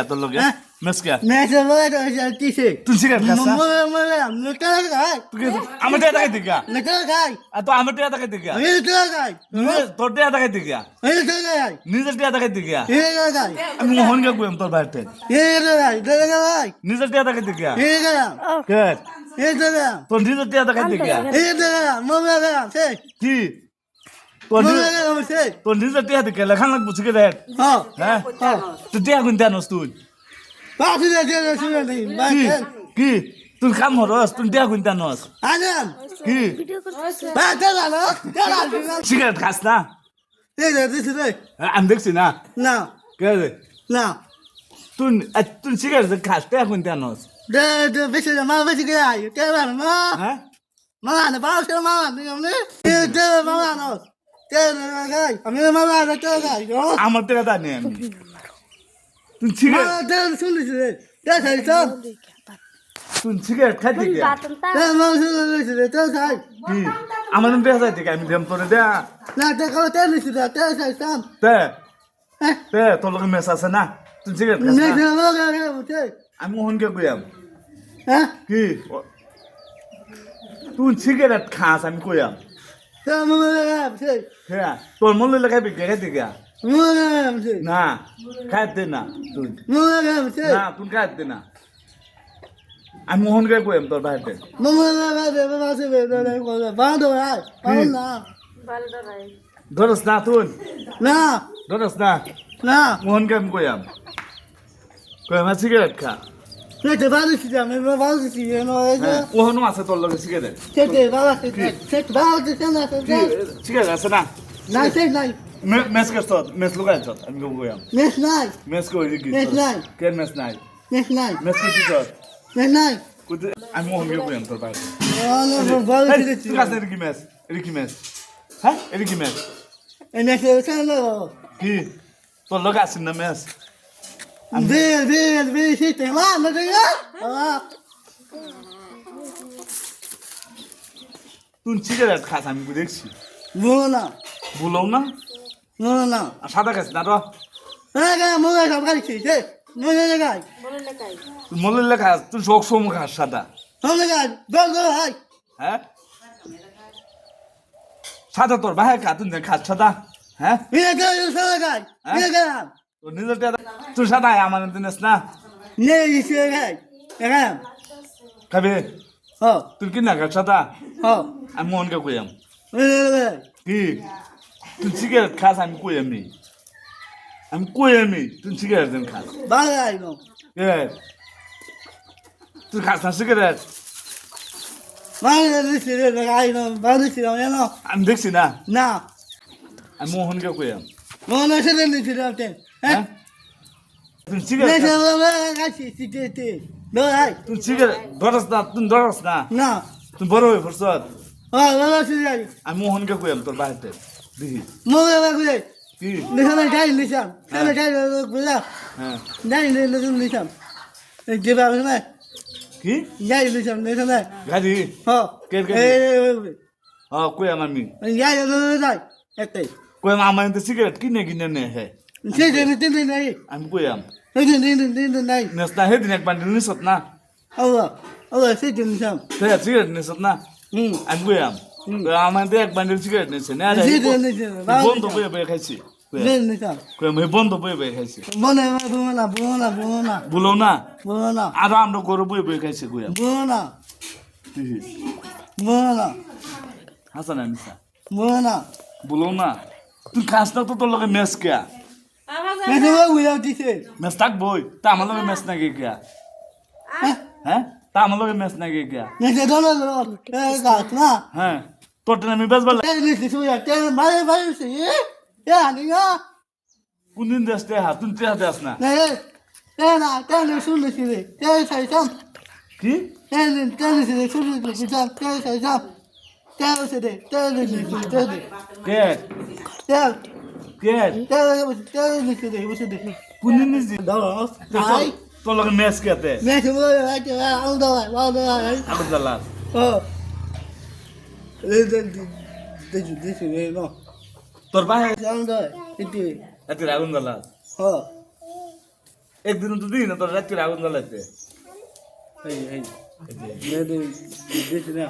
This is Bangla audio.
তোর লগে মেসকা মেসে বলে তো টিসে তুই সিগারেট খাস না নেটা খাই তুই আমার টিয়া দেখাই দিগা নেটা খাই আর তো আমার টিয়া দেখাই দিগা আমি নেটা খাই তোর টিয়া দেখাই দিগা আমি নেটা খাই নিজের টিয়া দেখাই দিগা নেটা খাই আমি মোহন কে কইম তোর বাইরে নেটা খাই নিজের টিয়া দেখাই দিগা নেটা কে নেটা তোর নিজের টিয়া দেখাই দিগা নেটা মোমলা সে কি তোর মোমলা সে তোর নিজের টিয়া দিগা লেখান লাগবো সিগারেট হ্যাঁ হ্যাঁ তুই টিয়া কোন টিয়া নস তুই বাকি দে শুনে নেই কি বাকি কি তুই কাম হরস তুই টিয়া কোন টিয়া নস আনাম কি বাকি দাও সিগারেট খাস না এই দিছে রে আমি দেখছি না না কে রে না তুই সিগারেট খাস টিয়া কোন টিয়া নস de বেশি মা বেশি গাই কে মা হ্যাঁ মা না বাস কে মা তুমি কে মা না কে গাই আমি মা না কে গাই আমার টিয়া তা নেই আমি তুই সিগারেট মা দেন শুনিস রে কে খাই তো তুই সিগারেট খাই দিগা কে মা শুনিস রে তো খাই কি আমার নাম টিয়া যাইতে আমি দেম তোরে দেয়া না তে খাও তে নিস রে তে খাই সাম তে হ্যাঁ তে তোর লগে মেস আছে না তুই সিগারেট খাস নে না কে মা গাই উঠে আমি মোহনকে কইয়াম হ্যাঁ কি তুই সিগারেট খাস আমি কইয়াম তে মা গাই উঠে হ্যাঁ তোর মন লইলে খাইবি কে খাই দিগা মা গাই উঠে না খাইতে না তুই মা গাই উঠে না তুই খাইতে না আমি মোহনকে কইয়াম তোর বাইরে মা গাই দে মা সে বে দে কো বা দো আই পাও না ধরস না তুই না ধরস না না মোহনকে আমি কইয়াম কইয়াম সিগারেট খা নে তে বা দিছি আমি বা দিছি নো ওহনো আছে তোর লগে cigarette Sete, vai sete, vai descendo essa কি সিগারেট আছে না Nai, sei, nai. মেস করছ মেস লগাই ছ আমি কইয়াম Nes, nai. মেস কই কি Mes নাই। কেন মেস নাই Nes, nai. মেস কি ছ Nes, nai. আমি মোহনকে কইয়াম তোর বাইরে Olha, vou vai direito. তুই কাছে এর কি মেস হ্যাঁ এর কি মেস E nesse cano. কি তোর লগে আছিস না মেস Vê, se tem lá, não tem lá. Ah, তুই সিগারেট খাস আমি দেখছি Mona. বলও না Mona. আর সাদা খাস না তো Aga, mona, só vai se, sei. Mona, gai. তুই মল্লে খাস তুই শোক সোম খাস সাদা Mona, gai. Go, hai. হ্যাঁ সাদা তোর ভাই খা তুই খাস সাদা হ্যাঁ Mira que eu sou gai. Mira que. তোর নিজের টিয়া তুই সাদা আমার দিনস না Ne, isso é gai. É gai. খাবে Oh, তুই কি না খাস সাদা oh. আমি মোহনকে কইয়াম Mira, gai. কি তুই সিগারেট খাস আমি কইয়ামি আমি কইয়ামি তুই সিগারেট দিন খাস Vai, gai, não. এ তুই খাস না cigarette Vai, gai, não. Vai, não. আমি দেখছি না Não. আমি মোহনকে কইয়াম Mona, você não me tirou tempo. হ্যাঁ তুই সিগারেট Deixa খাস- eu ver se tem. Não, ai. তুই সিগারেট ধরস না তুই ধরস না Não. তুই বড় হয়ে পড়ছ Ó, vai se aí. আমি মোহনকে কইয়াম তোর বাড়িতে দেখি Mona vai ver. কি Deixa eu ver, deixa. Deixa eu ver. হ্যাঁ Deixa. Que vai ver. কি Já deixa, deixa ver. গাড়ি Ó. Que- হ্যাঁ কইয়াম আমি Já eu não vai. Este. কইয়াম আমার তো সিগারেট কিনে কিনে নে হে Tem aí. আমি কইয়াম Tem aí. নেস না হেদিন এক বান্ডিল নিছত না Olha, você tem deixa. Cigarette নিছত না আমি কইয়াম আমার তো এক বান্ডিল সিগারেট নিছে না রে বন্ধ বয়ে বয়ে খাইছি Deixa. কইয়াম হে বন্ধ বয়ে বয়ে খাইছি Mona. বলো না Mona. আর আমরা গরু বয়ে বয়ে খাইছি কইয়াম Mona. দেখি Mona. হাসান আনিসা Mona. বলো না তুই খাস না তো তোর লগে মেস কে Deixa eu ver o que você. Mess থাকবই তা আমার লগে মেস নাকি কে হ্যাঁ তা আমার লগে মেস নাকি কে Deixa eu ver. Gato, não. হ্যাঁ তোর আমি বেসবার Vai, sim. É, amiga. কোনদিন দেশ হা তুই তে দেস না Tem no sul desse aí. Tem saíção. কি Tem esse de sul desse aí. Tem saíção. Tem esse de. Tem esse de. কে Tem. কে Tem esse de. Você de. কোনদিন দিস Não. Ai. তোর লগে মেস কেতে Mas eu vou lá que vai. Anda lá. Anda lá. আগুন জ্বালাস Oh. Deixa eu ver, não. তোর ভাই Anda. Esse. এতে আগুন জ্বালাস Oh. একদিন তো দিই না তোর রাত্রে আগুন জ্বালাইতে এই এই দিয়েছি না